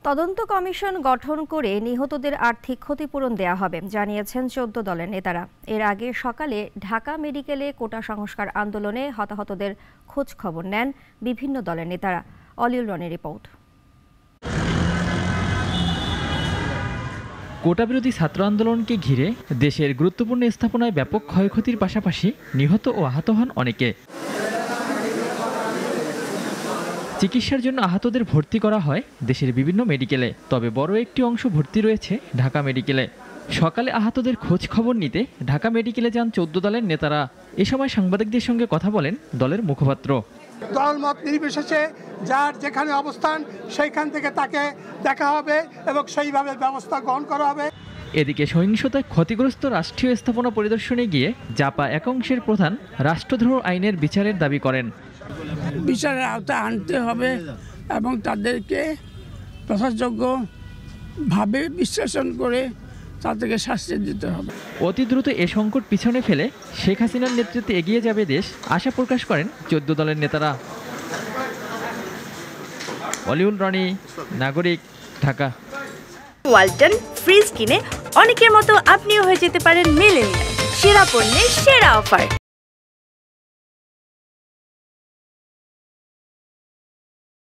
তদন্ত কমিশন গঠন করে নিহতদের আর্থিক ক্ষতিপূরণ দেয়া হবে জানিয়েছেন ১৪ দলের নেতারা। এর আগে সকালে ঢাকা মেডিকেলে কোটা সংস্কার আন্দোলনে হতাহতদের খোঁজ খবর নেন বিভিন্ন দলের নেতারা। অলিউল রনির রিপোর্ট। কোটা বিরোধী ছাত্র আন্দোলনকে ঘিরে দেশের গুরুত্বপূর্ণ স্থাপনায় ব্যাপক ক্ষয়ক্ষতির পাশাপাশি নিহত ও আহত হন অনেকে। চিকিৎসার জন্য আহতদের ভর্তি করা হয় দেশের বিভিন্ন মেডিকেলে, তবে বড় একটি অংশ ভর্তি রয়েছে ঢাকা মেডিকেলে। সকালে আহতদের খোঁজ খবর নিতে ঢাকা মেডিকেলে যান ১৪ দলের নেতারা। এ সময় সাংবাদিকদের সঙ্গে কথা বলেন দলের মুখপাত্র। দলমত নির্বিশেষে যার যেখানে অবস্থান সেইখান থেকে তাকে দেখা হবে এবং সেইভাবে ব্যবস্থা গ্রহণ করা হবে। এদিকে সহিংসতায় ক্ষতিগ্রস্ত রাষ্ট্রীয় স্থাপনা পরিদর্শনে গিয়ে জাপা একাংশের প্রধান রাষ্ট্রদ্রোহ আইনের বিচারের দাবি করেন। বিচারের আওতায় আনতে হবে এবং তাদেরকে যথাযোগ্যভাবে বিশ্লেষণ করে তাদেরকে শাস্তি দিতে হবে। অতি দ্রুত এ সংকট পিছনে ফেলে শেখ হাসিনার নেতৃত্বে এগিয়ে যাবে দেশ, আশা প্রকাশ করেন ১৪ দলের নেতারা। অলিউল রনি, নাগরিক, ঢাকা। ওয়ালটন ফ্রিজ কিনে অনেকের মতো আপনিও হয়ে যেতে পারেন মিলেনিয়াল। সেরা পণ্যের সেরা অফার।